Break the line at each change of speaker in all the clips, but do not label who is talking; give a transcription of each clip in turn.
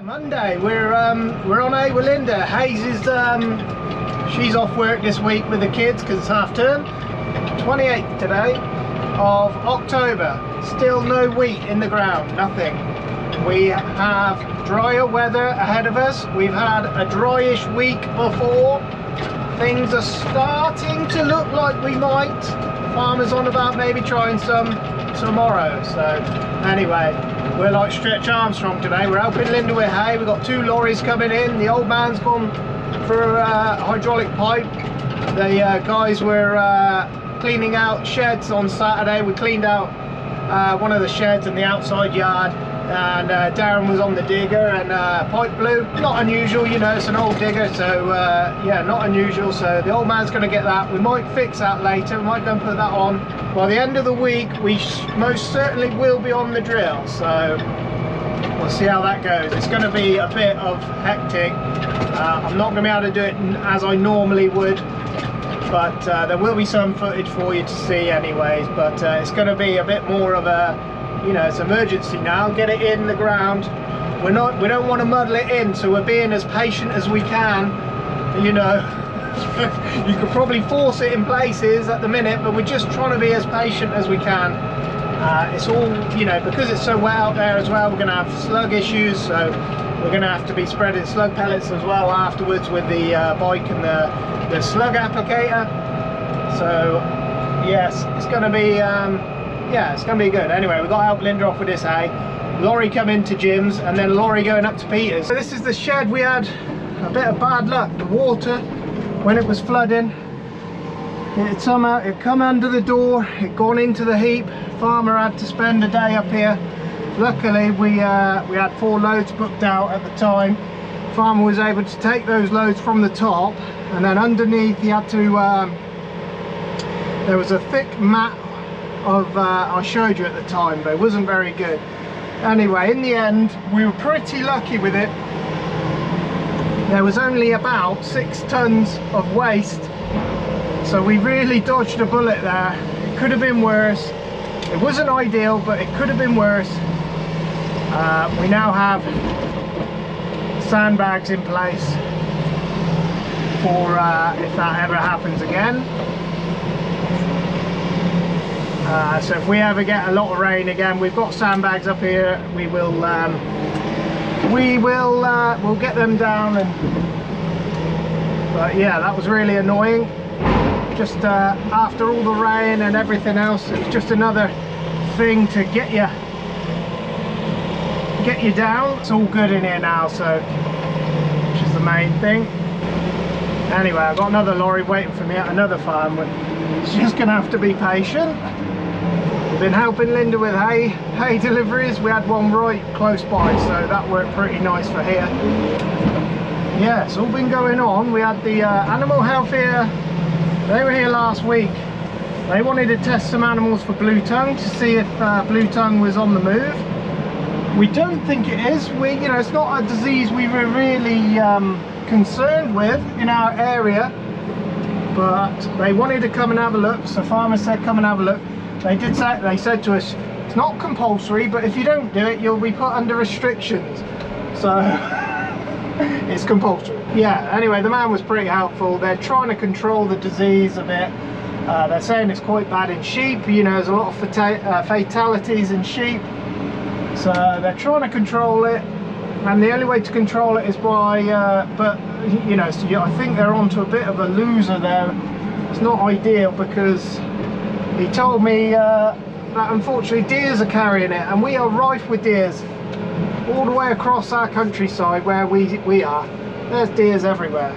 Monday, we're on A with Linda. Hayes is she's off work this week with the kids because it's half term. 28th today of October. Still no wheat in the ground, nothing. We have drier weather ahead of us. We've had a dryish week before. Things are starting to look like we might. Farmers on about maybe trying some tomorrow. So anyway, we're like Stretch Armstrong today. We're helping Linda with hay. We've got 2 lorries coming in. The old man's gone for a hydraulic pipe. The guys were cleaning out sheds on Saturday. We cleaned out one of the sheds in the outside yard, and Darren was on the digger, and pipe blew. Not unusual, you know, it's an old digger, so yeah, not unusual. So the old man's going to get that. We might fix that later. We might go and put that on. By the end of the week, we most certainly will be on the drill, so we'll see how that goes. It's going to be a bit of hectic. I'm not going to be able to do it as I normally would, but there will be some footage for you to see anyways. But it's going to be a bit more of a, you know, it's emergency now. Get it in the ground. We don't want to muddle it in, so we're being as patient as we can, you know. You could probably force it in places at the minute, but we're just trying to be as patient as we can. It's all, you know, because it's so wet out there as well, we're going to have slug issues, so we're going to have to be spreading slug pellets as well afterwards with the bike and the slug applicator. So yes, it's going to be yeah, it's going to be good. Anyway, we've got to help Linda off with this hay. Lorry coming to Jim's, and then lorry going up to Peter's. So this is the shed. We had a bit of bad luck. The water, when it was flooding, it somehow come under the door, it gone into the heap. Farmer had to spend a day up here. Luckily we had 4 loads booked out at the time. Farmer was able to take those loads from the top, and then underneath he had to there was a thick mat of I showed you at the time, but it wasn't very good. Anyway, in the end we were pretty lucky with it. There was only about 6 tons of waste, so we really dodged a bullet there. It could have been worse. It wasn't ideal, but it could have been worse. We now have sandbags in place for if that ever happens again. So if we ever get a lot of rain again, we've got sandbags up here. We'll get them down. But yeah, that was really annoying. Just after all the rain and everything else, it's just another thing to get you down. It's all good in here now, so which is the main thing. Anyway, I've got another lorry waiting for me at another farm, but it's just gonna have to be patient. We've been helping Linda with hay deliveries. We had one right close by, so that worked pretty nice for here. Yeah, it's all been going on. We had the animal health here. They were here last week. They wanted to test some animals for blue tongue to see if blue tongue was on the move. We don't think it is. You know, it's not a disease we were really concerned with in our area, but they wanted to come and have a look. So farmer said come and have a look. They said to us, it's not compulsory, but if you don't do it, you'll be put under restrictions. So it's compulsory. Yeah, anyway, the man was pretty helpful. They're trying to control the disease a bit. They're saying it's quite bad in sheep. You know, there's a lot of fatalities in sheep. So they're trying to control it. And the only way to control it is by, but you know, so I think they're onto a bit of a loser there. It's not ideal because he told me that unfortunately deers are carrying it, and we are rife with deers all the way across our countryside where we are. There's deers everywhere,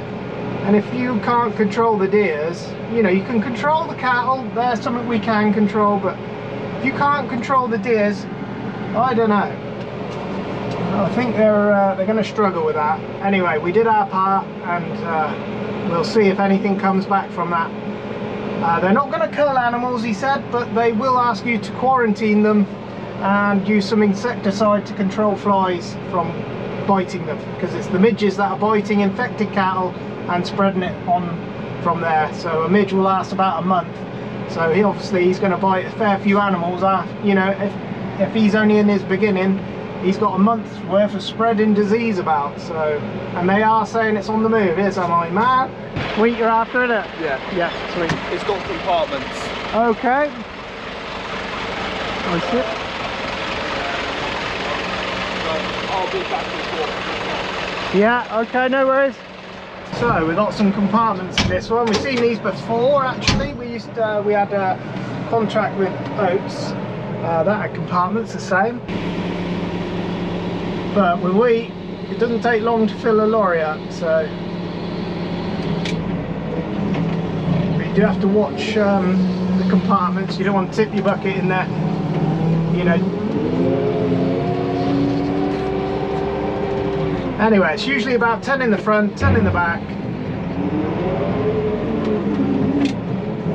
and if you can't control the deers, you know, you can control the cattle. There's something we can control, but if you can't control the deers, I don't know. I think they're going to struggle with that. Anyway, we did our part, and we'll see if anything comes back from that. They're not going to kill animals, he said, but they will ask you to quarantine them and use some insecticide to control flies from biting them, because it's the midges that are biting infected cattle and spreading it on from there. So a midge will last about a month. So he's going to bite a fair few animals. You know, if he's only in his beginning, he's got a month's worth of spreading disease about. So, and they are saying it's on the move. Yes, I'm like, man. Wheat you're after, isn't it?
Yeah.
Yeah, sweet.
It's got compartments.
Okay. I see it.
I'll be back and forth.
Yeah, okay, no worries. So we've got some compartments in this one. We've seen these before actually. We had a contract with Oats that had compartments the same. But with wheat, it doesn't take long to fill a lorry up, so you do have to watch the compartments. You don't want to tip your bucket in there, you know. Anyway, it's usually about 10 in the front, 10 in the back,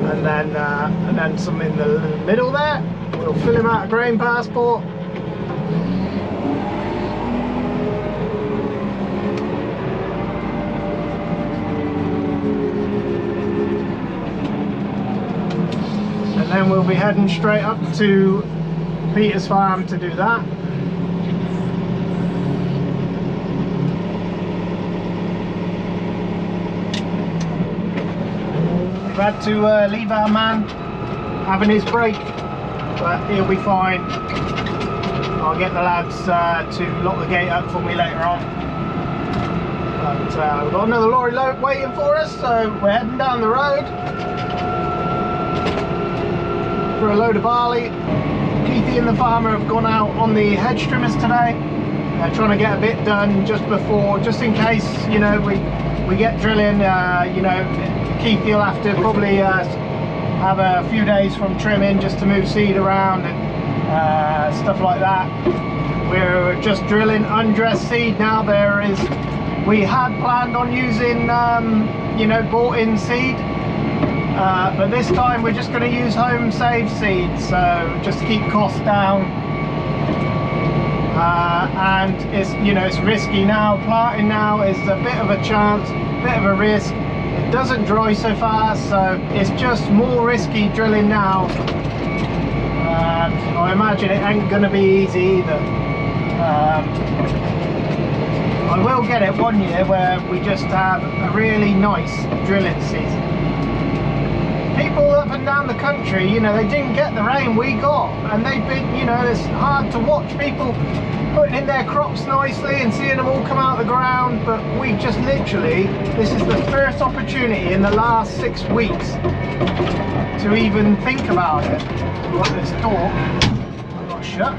and then some in the middle there. We'll fill him out a grain passport. And then we'll be heading straight up to Peter's farm to do that. We've had to leave our man having his break, but he'll be fine. I'll get the lads to lock the gate up for me later on. But we've got another lorry load waiting for us, so we're heading down the road for a load of barley. Keithy and the farmer have gone out on the hedge trimmers today. They're trying to get a bit done just in case, you know, we get drilling, you know, Keithy will have to probably have a few days from trimming just to move seed around and stuff like that. We're just drilling undressed seed now. We had planned on using, you know, bought-in seed, but this time we're just going to use home-saved seed, so just to keep costs down. And it's, you know, it's risky now. Planting now is a bit of a chance, bit of a risk. It doesn't dry so fast, so it's just more risky drilling now. I imagine it ain't going to be easy either. I will get it one year where we just have a really nice drilling season. People up and down the country, you know, they didn't get the rain we got, and they've been, you know, it's hard to watch people putting in their crops nicely and seeing them all come out of the ground, but we just literally, this is the first opportunity in the last 6 weeks to even think about it. Got this door, I'm not shut.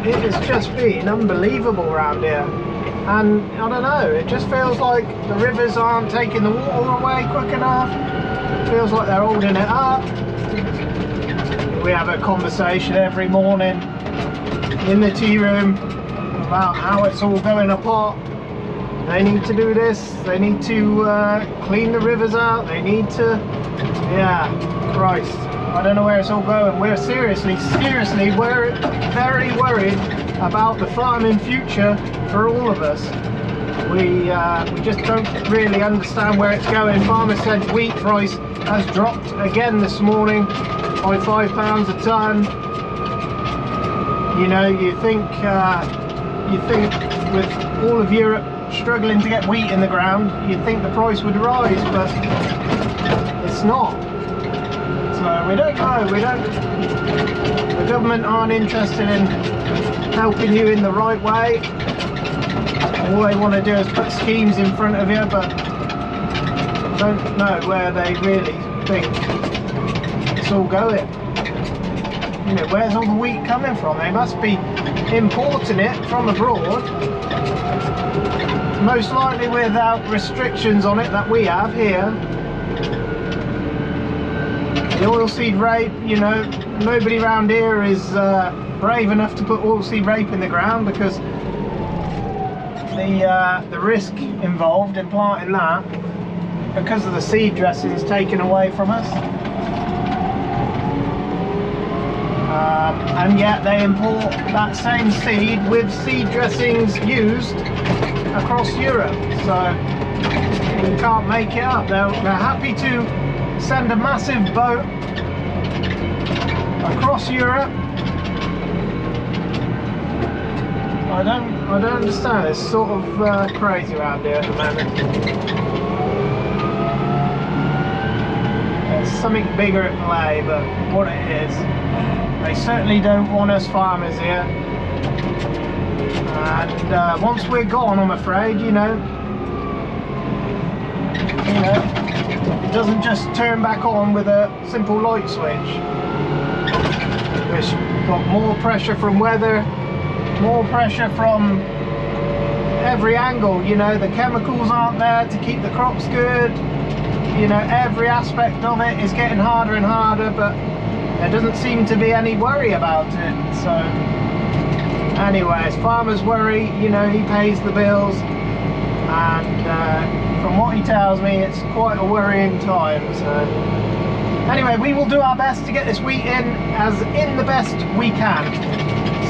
It has just been unbelievable around here, and I don't know, it just feels like the rivers aren't taking the water away quick enough. It feels like they're holding it up. We have a conversation every morning in the tea room about how it's all going apart. They need to do this, they need to clean the rivers out, they need to, yeah, Christ, I don't know where it's all going. We're seriously we're very worried about the farming future for all of us. We just don't really understand where it's going. Farmer said wheat price has dropped again this morning by £5 a tonne. You know, you think with all of Europe struggling to get wheat in the ground, you'd think the price would rise, but it's not. So we don't know. The government aren't interested in helping you in the right way. All they want to do is put schemes in front of you, but I don't know where they really think it's all going. You know, where's all the wheat coming from? They must be importing it from abroad, most likely without restrictions on it that we have here. The oilseed rape, you know, nobody around here is brave enough to put oilseed rape in the ground because the risk involved in planting that, because of the seed dressings taken away from us. And yet they import that same seed with seed dressings used across Europe, so we can't make it up. They're happy to send a massive boat across Europe I don't understand. It's sort of crazy around here at the moment. There's something bigger at play, but what it is, they certainly don't want us farmers here. And once we're gone, I'm afraid, you know, it doesn't just turn back on with a simple light switch. We've got more pressure from weather, more pressure from every angle. You know, the chemicals aren't there to keep the crops good. You know, every aspect of it is getting harder and harder, but there doesn't seem to be any worry about it. So anyway, as farmers worry, you know, he pays the bills, and from what he tells me, it's quite a worrying time. So anyway, we will do our best to get this wheat in the best we can.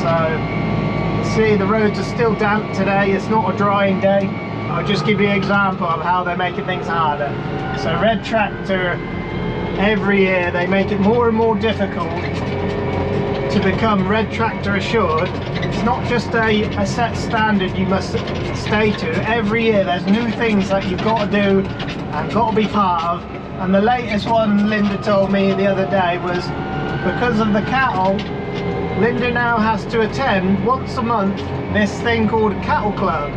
So see, the roads are still damp today. It's not a drying day. I'll just give you an example of how they're making things harder. So Red Tractor, every year they make it more and more difficult to become Red Tractor assured. It's not just a set standard you must stay to. Every year there's new things that you've got to do and got to be part of. And the latest one Linda told me the other day was, because of the cattle, Linda now has to attend once a month this thing called a cattle club,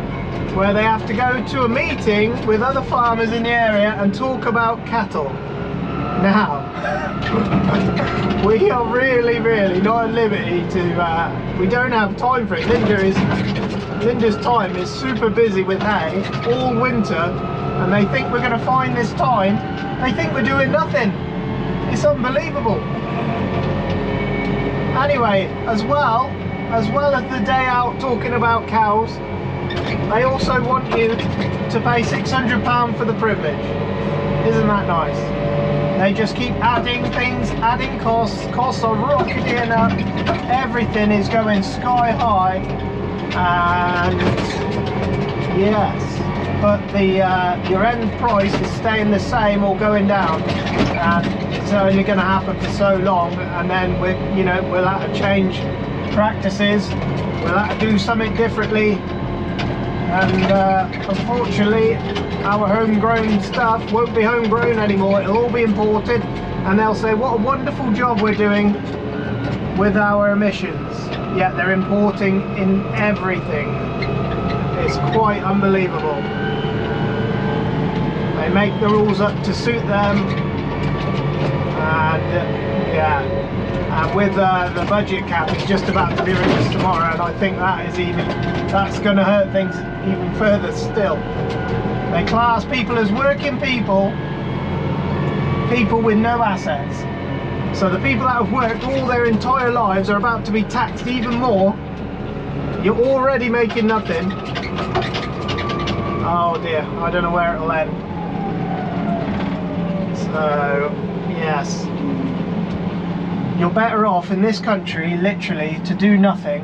where they have to go to a meeting with other farmers in the area and talk about cattle. Now, we are really not at liberty to, we don't have time for it. Linda's time is super busy with hay all winter, and they think we're going to find this time. They think we're doing nothing. It's unbelievable. Anyway, as well as the day out talking about cows, they also want you to pay £600 for the privilege. Isn't that nice? They just keep adding things, adding costs. Costs are rocketing up. Everything is going sky high. And yes, but your end price is staying the same or going down. And it's only going to happen for so long, and then we'll have to change practices. We'll have to do something differently. And unfortunately, our homegrown stuff won't be homegrown anymore. It'll all be imported, and they'll say what a wonderful job we're doing with our emissions. Yet they're importing in everything. It's quite unbelievable. They make the rules up to suit them, and yeah. And with the budget cap, it's just about to be released tomorrow, and I think that's going to hurt things even further still. They class people as working people with no assets. So the people that have worked all their entire lives are about to be taxed even more. You're already making nothing. Oh dear, I don't know where it'll end. So yes, you're better off in this country literally to do nothing,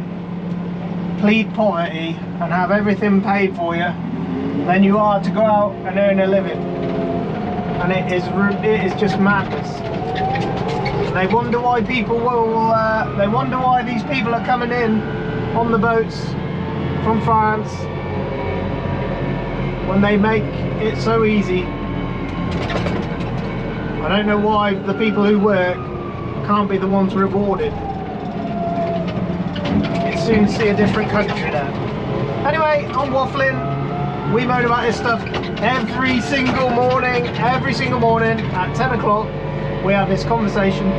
plead poverty and have everything paid for you, than you are to go out and earn a living. And it is just madness. They wonder why people will they wonder why these people are coming in on the boats from France when they make it so easy. I don't know why the people who work can't be the ones rewarded. You'd soon see a different country there. Anyway, I'm waffling. We moan about this stuff every single morning at 10 o'clock. We have this conversation.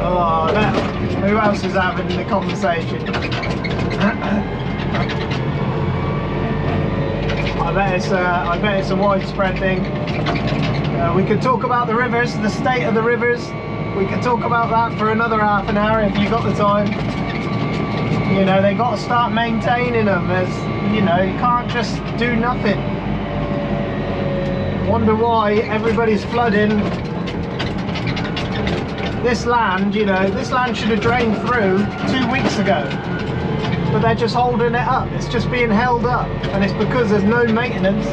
Oh, who else is having the conversation? I bet it's a widespread thing. We could talk about the rivers, the state of the rivers. We could talk about that for another half an hour if you've got the time. You know, they got to start maintaining them. You know, you can't just do nothing. Wonder why everybody's flooding this land. You know, this land should have drained through 2 weeks ago, but they're just holding it up. It's just being held up, and it's because there's no maintenance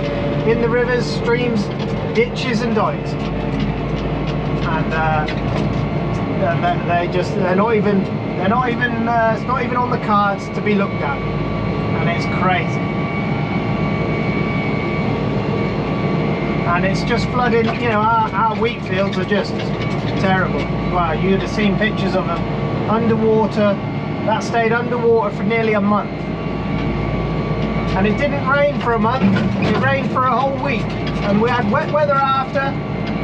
in the rivers, streams, ditches and dikes. And they're They're not even, it's not even on the cards to be looked at. And it's crazy. And it's just flooding, you know, our wheat fields are just terrible. Wow, you'd have seen pictures of them underwater. That stayed underwater for nearly a month. And it didn't rain for a month, it rained for a whole week. And we had wet weather after,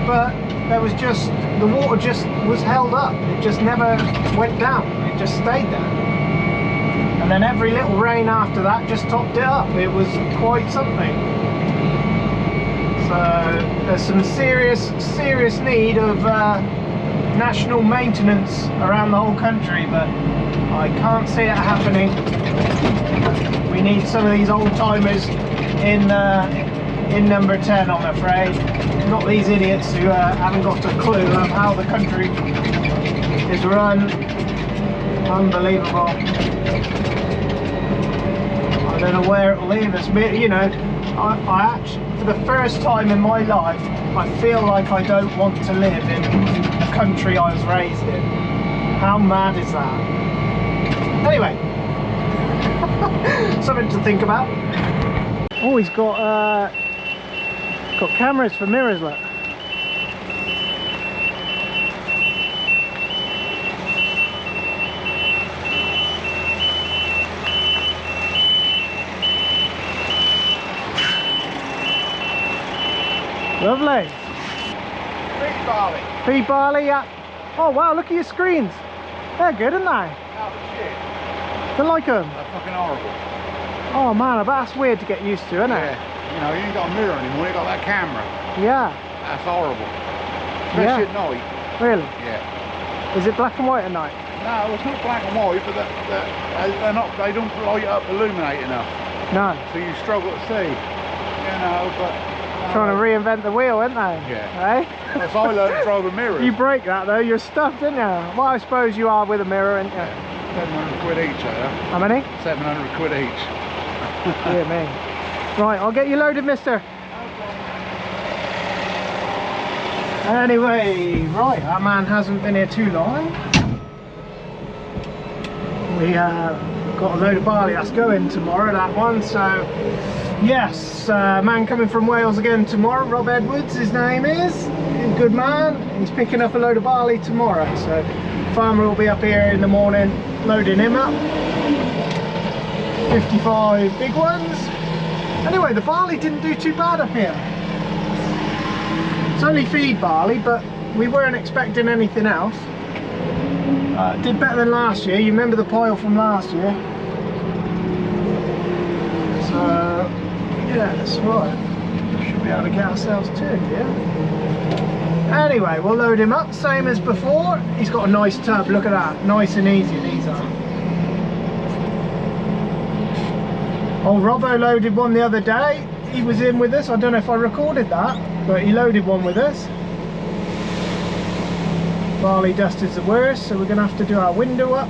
but there was just, the water just was held up. It just never went down, it just stayed there. And then every little rain after that just topped it up. It was quite something. So there's some serious need of national maintenance around the whole country, but I can't see it happening. We need some of these old timers in number 10, I'm afraid. Not these idiots who haven't got a clue of how the country is run. Unbelievable. I don't know where it will leave us. You know, I actually, for the first time in my life, I feel like I don't want to live in the country I was raised in. How mad is that? Anyway, something to think about. Oh, he's got cameras for mirrors, look. Lovely.
Big barley.
Feed barley, yeah. Oh wow, look at your screens. They're good, aren't they?
Out of shit.
Don't like them?
They're fucking horrible.
Oh man, I bet that's weird to get used to, isn't it?
Yeah. You know, you ain't got a mirror anymore, you got that camera.
Yeah.
That's horrible. Especially at night.
Really?
Yeah.
Is it black and white at night?
No, it's not black and white, but they don't light up, illuminate enough.
No.
So you struggle to see. You know, but...
Trying to reinvent the wheel, aren't they?
Yeah.
Eh?
That's how I learned to drive a mirror.
You break that though, you're stuffed, aren't you? Well, I suppose you are with a mirror, aren't you?
Yeah. 700 quid each,
How many?
700 quid each.
Dear me. Right, I'll get you loaded, mister. Anyway, right, our man hasn't been here too long. We got a load of barley that's going tomorrow, that one, so yes, man coming from Wales again tomorrow, Rob Edwards his name is. He's a good man, he's picking up a load of barley tomorrow, so farmer will be up here in the morning loading him up. 55 big ones. Anyway, the barley didn't do too bad up here. It's only feed barley, but we weren't expecting anything else. Did better than last year. You remember the pile from last year? So yeah, that's right. Should be able to get ourselves turned here. Anyway, we'll load him up, same as before. He's got a nice tub, look at that. Nice and easy, these are. Old Robbo loaded one the other day. He was in with us. I don't know if I recorded that, but he loaded one with us. Barley dust is the worst, so we're going to have to do our window up.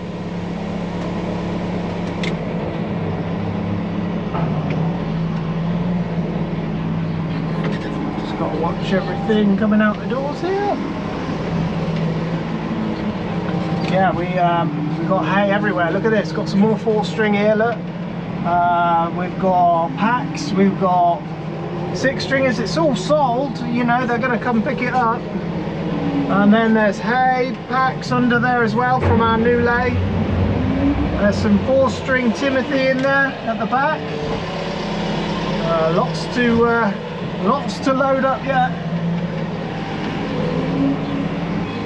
Just got to watch everything coming out the doors here. Yeah, we got hay everywhere. Look at this. Got some more 4-string here. Look. We've got packs. We've got 6-stringers. It's all sold. You know, they're going to come pick it up. And then there's hay packs under there as well from our new lay. There's some 4-string Timothy in there at the back. Lots to load up yet.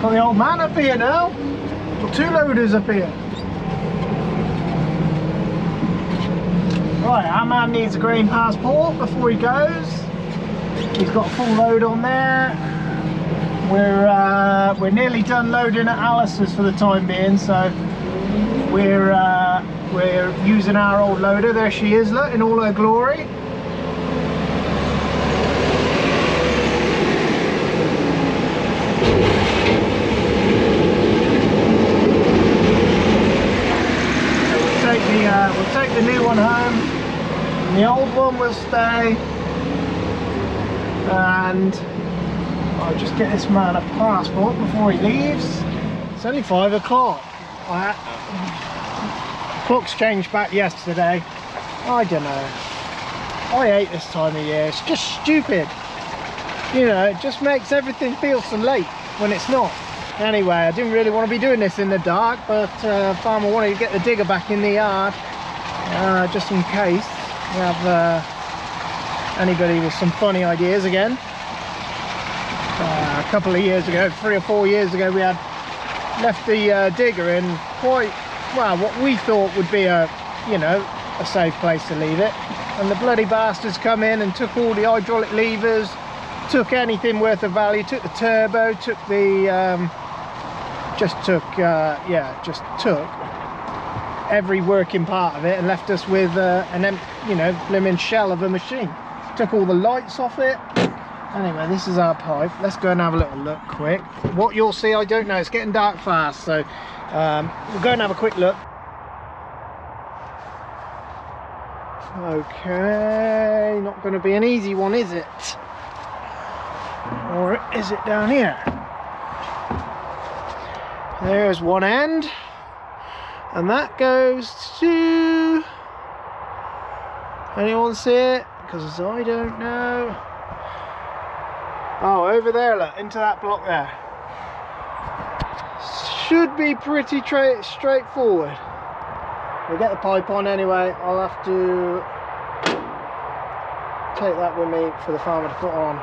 Got the old man up here now. Got 2 loaders up here. Right, our man needs a grain passport before he goes. He's got a full load on there. We're nearly done loading at Alice's for the time being, so we're using our old loader. There she is, look, in all her glory. We'll take the new one home, and the old one will stay. And I'll just get this man a passport before he leaves. It's only 5 o'clock. Clock's changed back yesterday. I don't know. I hate this time of year. It's just stupid. You know, it just makes everything feel so late when it's not. Anyway, I didn't really want to be doing this in the dark, but farmer wanted to get the digger back in the yard, just in case we have anybody with some funny ideas again. A couple of years ago, 3 or 4 years ago, we had left the digger in quite, well, what we thought would be a, you know, a safe place to leave it, and the bloody bastards come in and took all the hydraulic levers, took anything worth of value, took the turbo, took the just took every working part of it and left us with an empty, you know, blimmin' shell of a machine. Took all the lights off it. Anyway, this is our pipe. Let's go and have a little look quick. What you'll see, I don't know. It's getting dark fast, so we'll go and have a quick look. Okay, not going to be an easy one, is it? Or is it down here? There's one end, and that goes to... Anyone see it? Because I don't know. Oh, over there, look, into that block there. Should be pretty straightforward. We'll get the pipe on anyway. I'll have to take that with me for the farmer to put on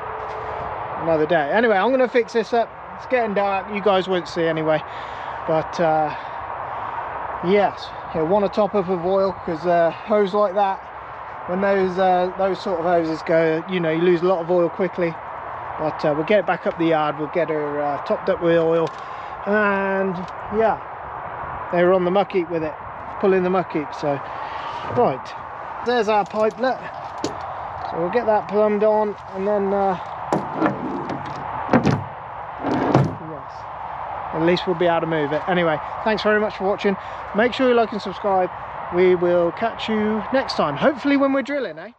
another day. Anyway, I'm going to fix this up. It's getting dark. You guys won't see anyway. But yes, you'll want a top up of oil, because hose like that, when those sort of hoses go, you know, you lose a lot of oil quickly. But we'll get it back up the yard. We'll get her topped up with oil, and yeah, they were on the muck heap with it, pulling the muck heap. So right, there's our pipe. Look, so we'll get that plumbed on, and then yes, at least we'll be able to move it. Anyway, thanks very much for watching. Make sure you like and subscribe. We will catch you next time, hopefully when we're drilling, eh?